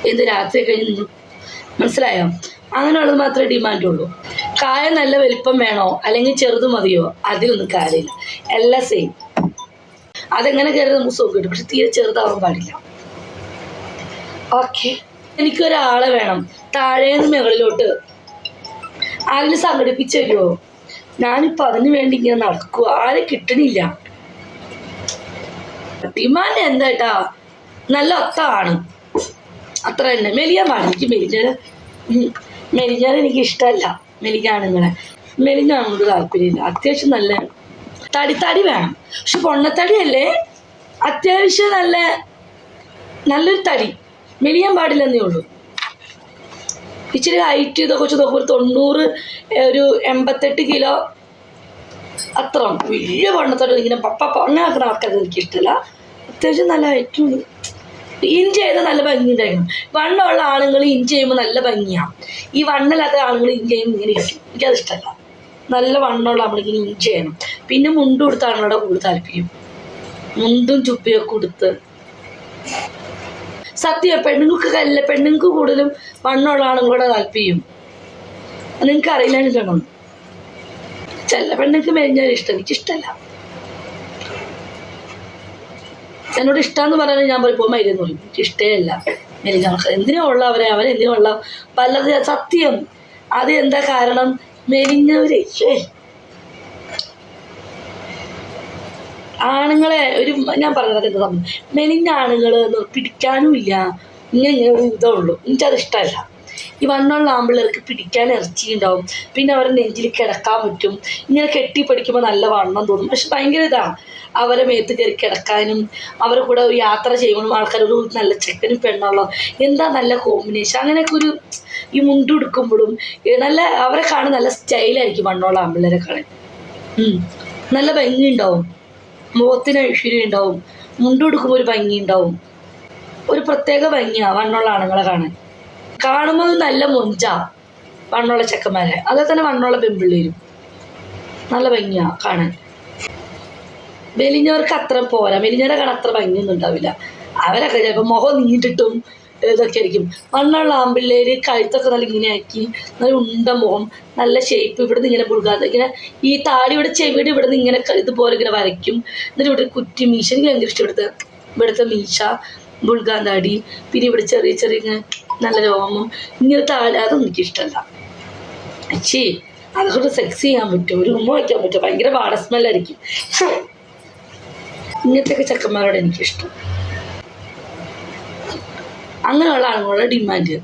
എന്ത് രാത്രി കഴിഞ്ഞ് നിങ്ങൾ മനസ്സിലായോ? അങ്ങനെയുള്ളത് മാത്രമേ ഡിമാൻഡുള്ളൂ. കായ നല്ല വലിപ്പം വേണോ അല്ലെങ്കിൽ ചെറുത് മതിയോ? അതിലൊന്നും കാര്യമില്ല, എല്ലാം സെയിം. അതെങ്ങനെ കയറി നമുക്ക് സുഖം കിട്ടും, പക്ഷെ തീരെ ചെറുതാവാൻ പാടില്ല. ഓക്കെ, എനിക്കൊരാളെ വേണം താഴേന്ന് മുകളിലോട്ട്. ആരെങ്കിലും സംഘടിപ്പിച്ചു തരുമോ? ഞാനിപ്പോൾ അതിന് വേണ്ടി ഇങ്ങനെ നടക്കുക, ആരെ കിട്ടണില്ല. ഡിമാൻഡ് എന്താ? നല്ല ഒത്താണ്, അത്ര തന്നെ. മെലിയാൻ പാടില്ല. എനിക്ക് മെലിഞ്ഞാൽ എനിക്ക് ഇഷ്ടമല്ല. മെലിഞ്ഞാണുങ്ങളെ മെലിഞ്ഞാണോട് താല്പര്യമില്ല. അത്യാവശ്യം നല്ല തടി വേണം, പക്ഷെ പൊണ്ണത്തടിയല്ലേ, അത്യാവശ്യം നല്ലൊരു തടി. മെലിയാൻ പാടില്ലെന്നേ ഉള്ളൂ. ഇച്ചിരി ഹൈറ്റ് ഇതൊക്കെ വെച്ച് നോക്കുമ്പോൾ 90, ഒരു 88 കിലോ അത്ര വലിയ പൊണ്ണത്തോടെ ഇങ്ങനെ പൊണ്ണാക്കുന്ന ആൾക്കാർ എനിക്കിഷ്ടമല്ല. അത്യാവശ്യം നല്ല ഹൈറ്റും ഇൻ ചെയ്താൽ നല്ല ഭംഗി ഉണ്ടായിരുന്നു. വണ്ണമുള്ള ആളുകൾ ഇൻ ചെയ്യുമ്പോൾ നല്ല ഭംഗിയാണ്. ഈ വണ്ണല്ലാത്ത ആളുകൾ ഇൻ ചെയ്യുമ്പോൾ ഇങ്ങനെ ഇരിക്കും, എനിക്കതിഷ്ടമല്ല. നല്ല വണ്ണമുള്ള നമ്മളിങ്ങനെ ഇൻ ചെയ്യണം. പിന്നെ മുണ്ട് കൊടുത്താണ് അവിടെ കൂടുതൽ താല്പര്യം. മുണ്ടും ചുപ്പിയൊക്കെ കൊടുത്ത് സത്യം പെണ്ണുങ്ങൾക്ക് കൂടുതലും വണ്ണമുള്ള ആളുകളുടെ താല്പര്യം. നിങ്ങൾക്ക് അറിയില്ലാഞ്ഞിട്ടാണോ? ചില പെണ്ണുങ്ങൾക്ക് മെലിഞ്ഞാൽ ഇഷ്ടം, എനിക്കിഷ്ടമല്ല. എന്നോട് ഇഷ്ടമെന്ന് പറഞ്ഞാൽ ഞാൻ ഇപ്പോൾ മരുന്ന് പറയും, എനിക്ക് ഇഷ്ടമല്ല മെലിഞ്ഞ ആൾക്കാർ. എന്തിനാ ഉള്ള അവരെന്തിനാ ഉള്ള പലത് സത്യം. അത് എന്താ കാരണം? മെലിഞ്ഞവരെ ആണുങ്ങളെ ഞാൻ പറഞ്ഞത് എന്താ സംഭവം, മെലിഞ്ഞ ആണുങ്ങൾ പിടിക്കാനും ഇല്ല. ഇങ്ങനെ ഒരു ഇതുള്ളൂ, എനിക്കത് ഇഷ്ടമല്ല. ഈ വണ്ണമുള്ള ആമ്പിള്ളേർക്ക് പിടിക്കാൻ ഇറച്ചി ഉണ്ടാവും, പിന്നെ അവരെ നെഞ്ചിൽ കിടക്കാൻ പറ്റും. ഇങ്ങനെ കെട്ടിപ്പിടിക്കുമ്പോൾ നല്ല വണ്ണം തോന്നും, പക്ഷെ ഭയങ്കര ഇതാണ് അവരെ മേത്ത് കയറി കിടക്കാനും അവരെ കൂടെ യാത്ര ചെയ്യുമ്പോഴും ആൾക്കാരൊരു നല്ല ചെക്കനും പെണ്ണുള്ള എന്താ നല്ല കോമ്പിനേഷൻ. അങ്ങനെയൊക്കെ ഒരു ഈ മുണ്ട് ഉടുക്കുമ്പോഴും നല്ല അവരെ കാണാൻ നല്ല സ്റ്റൈലായിരിക്കും. വണ്ണമുള്ള ആമ്പിള്ളേരെ കാണാൻ നല്ല ഭംഗി ഉണ്ടാവും, മുഖത്തിന് ഐശ്വര്യം ഉണ്ടാവും, മുണ്ട് ഉടുക്കുമ്പോൾ ഒരു ഭംഗി ഉണ്ടാവും, ഒരു പ്രത്യേക ഭംഗിയാണ് വണ്ണമുള്ള ആണുങ്ങളെ കാണുമ്പോൾ നല്ല മൊഞ്ചാ വണ്ണമുള്ള ചെക്കന്മാരെ. അതുപോലെ തന്നെ വണ്ണമുള്ള പെൺപിള്ളേരും നല്ല ഭംഗിയാണ് കാണാൻ. മെലിഞ്ഞവർക്ക് അത്ര പോരാ, മെലിഞ്ഞവരെ കാണാൻ അത്ര ഭംഗിയൊന്നും ഉണ്ടാവില്ല. അവരൊക്കെ ചിലപ്പോൾ മുഖം നീട്ടിട്ടും ഇതൊക്കെ ആയിരിക്കും. വണ്ണമുള്ള ആമ്പിള്ളേര് കഴുത്തൊക്കെ നല്ല ഇങ്ങനെ ആക്കി, നല്ല ഉണ്ട മുഖം, നല്ല ഷേപ്പ്. ഇവിടുന്ന് ഇങ്ങനെ പുഴുകാതെ ഇങ്ങനെ ഈ താടിയുടെ ചെവിയുടെ ഇവിടുന്ന് ഇങ്ങനെ ഇതുപോലെ ഇങ്ങനെ വരയ്ക്കും. എന്നിട്ട് ഇവിടെ കുറ്റി മീശ, എനിക്ക് ഭയങ്കര ഇഷ്ടം. ഇവിടുത്തെ മീശ, ബുൾഗാൻ താടി, പിന്നെ ഇവിടെ ചെറിയ ഇങ്ങനെ നല്ല രോമം, ഇങ്ങനെ താടി, അതൊന്നും എനിക്കിഷ്ടമല്ല. അതൊക്കെ സെക്സ് ചെയ്യാൻ പറ്റും, ഒരു ഉമ്മ വയ്ക്കാൻ പറ്റും, ഭയങ്കര വാട സ്മെല്ലായിരിക്കും. ഇങ്ങനത്തെയൊക്കെ ചെക്കന്മാരോട് എനിക്കിഷ്ടം. അങ്ങനെയുള്ള ആളുകളുടെ ഡിമാൻഡ്